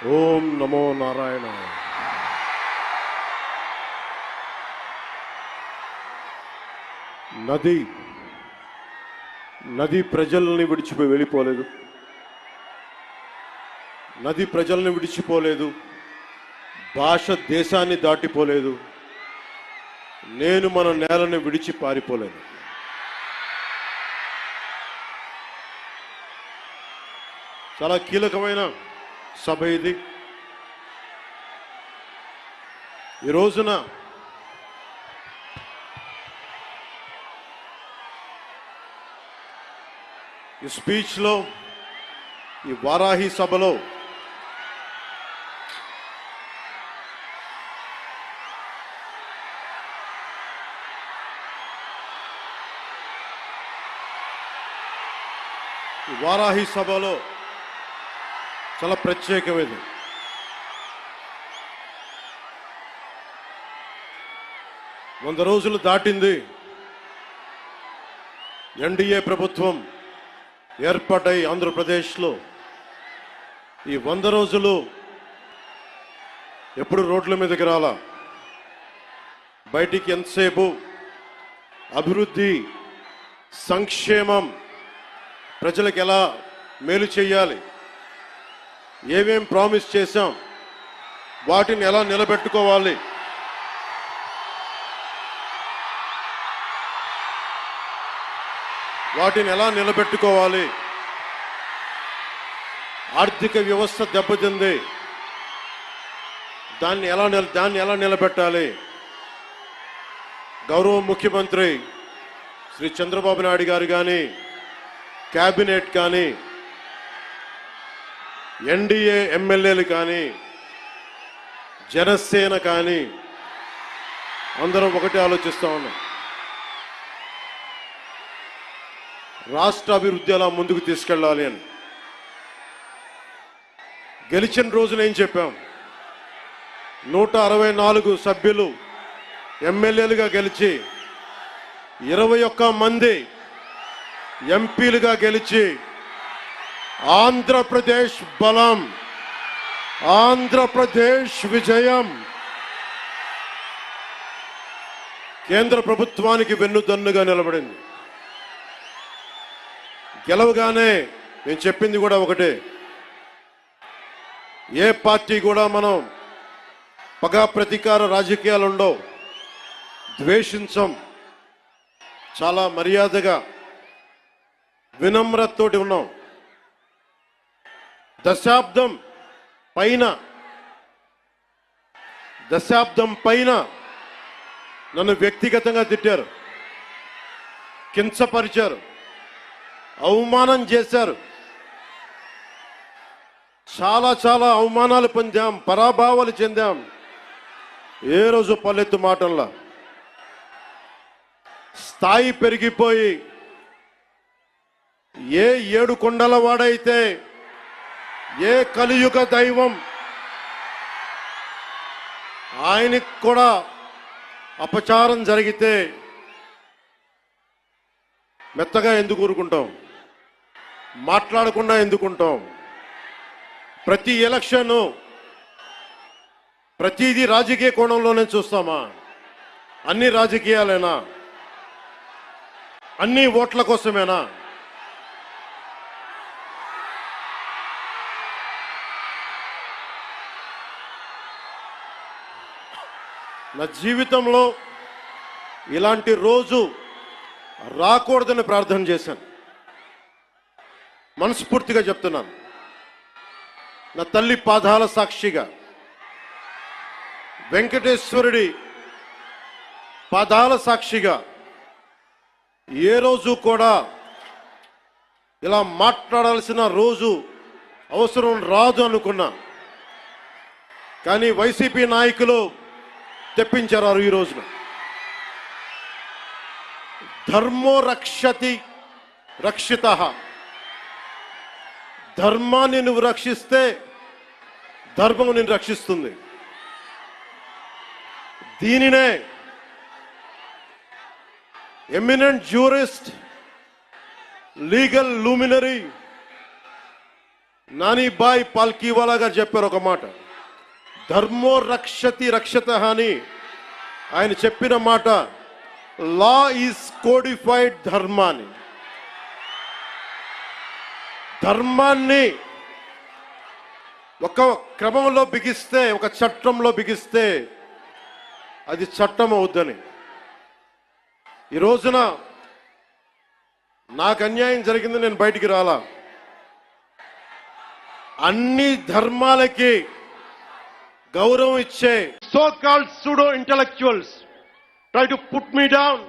ఓం నమో నారాయణ. నది ప్రజల్ని విడిచిపోయి వెళ్ళిపోలేదు. నది ప్రజల్ని విడిచిపోలేదు. భాష దేశాన్ని దాటిపోలేదు. నేను మన నేలని విడిచి పారిపోలేదు. చాలా కీలకమైన సభ ఇది. ఈ రోజున ఈ స్పీచ్లో, ఈ వారాహి సభలో చాలా ప్రత్యేకమైనది. వంద రోజులు దాటింది. ఎన్డీఏ ప్రభుత్వం ఏర్పాటై ఆంధ్రప్రదేశ్లో ఈ 100 రోజులు ఎప్పుడు రోడ్ల మీదకి రాలా. బయటికి ఎంతసేపు అభివృద్ధి, సంక్షేమం, ప్రజలకు ఎలా మేలు చేయాలి, ఏమేం ప్రామిస్ చేశాం, వాటిని ఎలా నిలబెట్టుకోవాలి, ఆర్థిక వ్యవస్థ దెబ్బతింది, దాన్ని ఎలా నిలబెట్టాలి. గౌరవ ముఖ్యమంత్రి శ్రీ చంద్రబాబు నాయుడు గారు కానీ, క్యాబినెట్ కానీ, ఎన్డీఏ ఎమ్మెల్యేలు కానీ, జనసేన కానీ అందరం ఒకటే ఆలోచిస్తా ఉన్నాం. రాష్ట్ర అభివృద్ధి ఎలా ముందుకు తీసుకెళ్ళాలి అని. గెలిచిన రోజున ఏం చెప్పాం? 164 సభ్యులు ఎమ్మెల్యేలుగా గెలిచి, 21 మంది ఎంపీలుగా గెలిచి, ఆంధ్రప్రదేశ్ బలం, ఆంధ్రప్రదేశ్ విజయం, కేంద్ర ప్రభుత్వానికి వెన్నుదన్నుగా నిలబడింది. గెలవగానే నేను చెప్పింది కూడా ఒకటే, ఏ పార్టీ కూడా మనం పగా ప్రతీకార రాజకీయాలు ఉండవు, ద్వేషించం, చాలా మర్యాదగా వినమ్రతతోటి ఉన్నాం. దశాబ్దం పైన నన్ను వ్యక్తిగతంగా తిట్టారు, కించపరిచారు, అవమానం చేశారు. చాలా అవమానాలు పొందాం, పరాభావాలు చెందాం. ఏ రోజు పల్లెత్తు మాటల్లా స్థాయి పెరిగిపోయి, ఏ 7 కొండల వాడైతే, ఏ కలియుగ దైవం ఆయనకు కూడా అపచారం జరిగితే మెత్తగా ఎందుకు ఊరుకుంటాం? మాట్లాడకుండా ఎందుకుంటాం? ప్రతి ఎలక్షన్, ప్రతిదీ రాజకీయ కోణంలోనే చూస్తామా? అన్ని రాజకీయాలేనా? అన్ని ఓట్ల కోసమేనా? నా జీవితంలో ఇలాంటి రోజు రాకూడదని ప్రార్థన చేశాను. మనస్ఫూర్తిగా చెప్తున్నాను. నా తల్లి పాదాల సాక్షిగా, వెంకటేశ్వరుడి పాదాల సాక్షిగా ఏ రోజు కూడా ఇలా మాట్లాడాల్సిన రోజు, అవసరం రాదు అనుకున్నా. కానీ వైసీపీ నాయకులు తెప్పించారు ఈ రోజున. ధర్మో రక్షతి రక్షితః. ధర్మాన్ని నువ్వు రక్షిస్తే ధర్మం నిన్ను రక్షిస్తుంది. దీనినే eminent jurist, legal luminary Nanibhai Palkhivala గారు చెప్పారు ఒక మాట, ధర్మో రక్షతి రక్షత అని ఆయన చెప్పిన మాట. లా ఈజ్ కోడిఫైడ్ ధర్మాన్ని, ధర్మాన్ని ఒక క్రమంలో బిగిస్తే, ఒక చట్టంలో బిగిస్తే అది చట్టం అవుద్దని. ఈ రోజున నాకు అన్యాయం జరిగింది, నేను బయటికి రాలా. అన్ని ధర్మాలకి గౌరవం ఇచ్చే so called pseudo intellectuals try to put me down,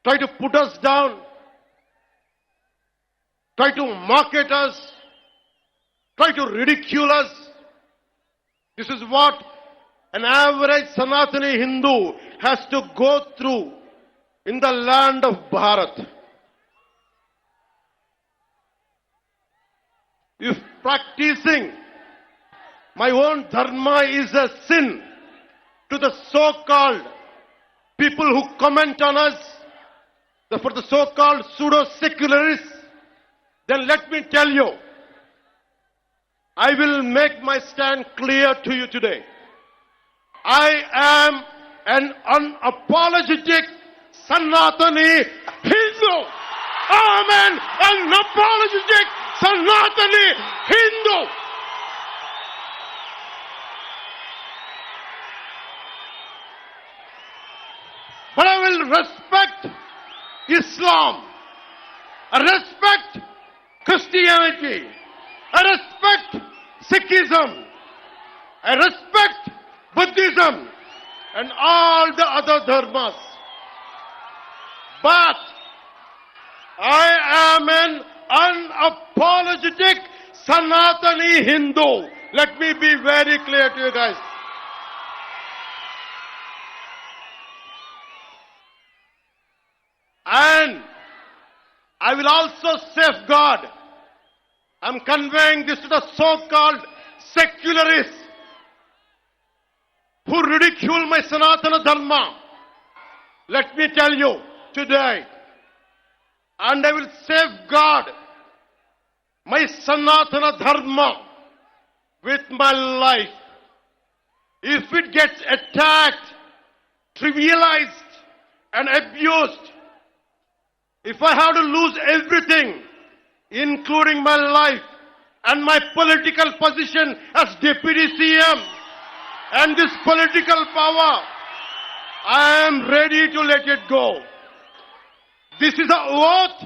try to put us down, try to market us, try to ridicule us. This is what an average Sanatani Hindu has to go through in the land of Bharat. If practicing my own dharma is a sin to the so-called people who comment on us, for the so-called pseudo-secularists, then let me tell you, I will make my stand clear to you today. I am an unapologetic Sanatani Hindu. I am an unapologetic Sanatani Hindu. But I will respect Islam. I respect Christianity. I respect Sikhism. I respect Buddhism and all the other dharmas. But I am an unapologetic Sanatani Hindu. Let me be very clear to you guys. And I will also safeguard. I'm conveying this to the so-called secularists who ridicule my Sanatana Dharma. Let me tell you today, and I will safeguard my Sanatana Dharma with my life. If it gets attacked, trivialized, and abused, if I have to lose everything, including my life and my political position as Deputy CM and this political power, I am ready to let it go. This is an oath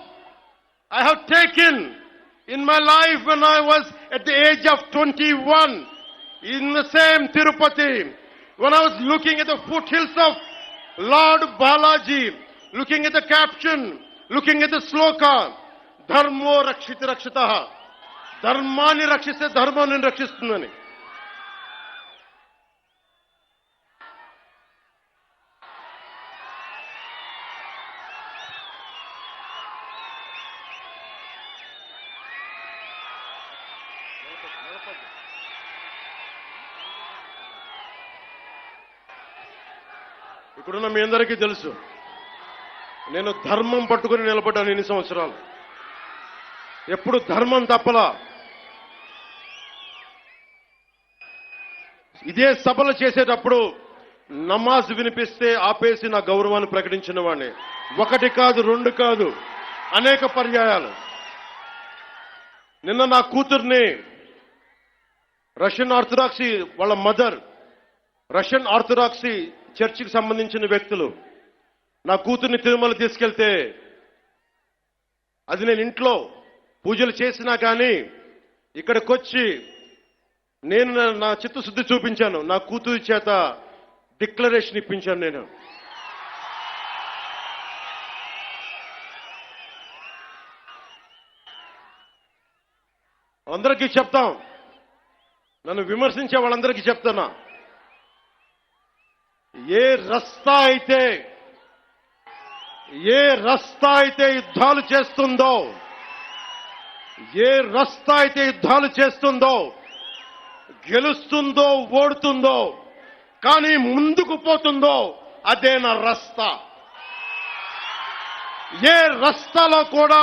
I have taken in my life when I was at the age of 21 in the same Tirupati, when I was looking at the foothills of Lord Balaji, looking at the caption, looking at the sloka, ధర్మో రక్షిత రక్షిత, ధర్మాన్ని రక్షిస్తే ధర్మాన్ని రక్షిస్తుందని. ఇక్కడున్న మీ అందరికీ తెలుసు, నేను ధర్మం పట్టుకుని నిలబడ్డాను ఇన్ని సంవత్సరాలు. ఎప్పుడు ధర్మం తప్పలా. ఇదే సభలు చేసేటప్పుడు నమాజ్ వినిపిస్తే ఆపేసి నా గౌరవాన్ని ప్రకటించిన వాడిని. ఒకటి కాదు, రెండు కాదు, అనేక పర్యాయాలు. నిన్న నా కూతుర్ని రష్యన్ ఆర్థడాక్సీ, వాళ్ళ మదర్ రష్యన్ ఆర్థడాక్సీ చర్చికి సంబంధించిన వ్యక్తులు నా కూతుర్ని తిరుమల తీసుకెళ్తే, అది నేను ఇంట్లో పూజలు చేసినా కానీ ఇక్కడికి వచ్చి నేను నా చిత్తశుద్ధి చూపించాను. నా కూతురి చేత డిక్లరేషన్ ఇప్పించాను. నేను అందరికీ చెప్తాం, నన్ను విమర్శించే వాళ్ళందరికీ చెప్తానా, ఏ రస్తా అయితే యుద్ధాలు చేస్తుందో, ఏ రస్తా అయితే యుద్ధాలు చేస్తుందో, గెలుస్తుందో ఓడుతుందో, కానీ ముందుకు పోతుందో అదే నా రస్తా. ఏ రస్తాలో కూడా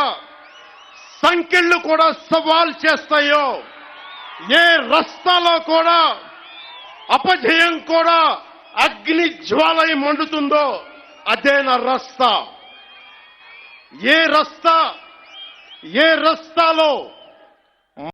సంకెళ్ళు కూడా సవాల్ చేస్తాయో, ఏ రస్తాలో కూడా అపజయం కూడా అగ్ని జ్వాలై మండుతుందో అదే నా రస్తా. ఏ రస్తాలో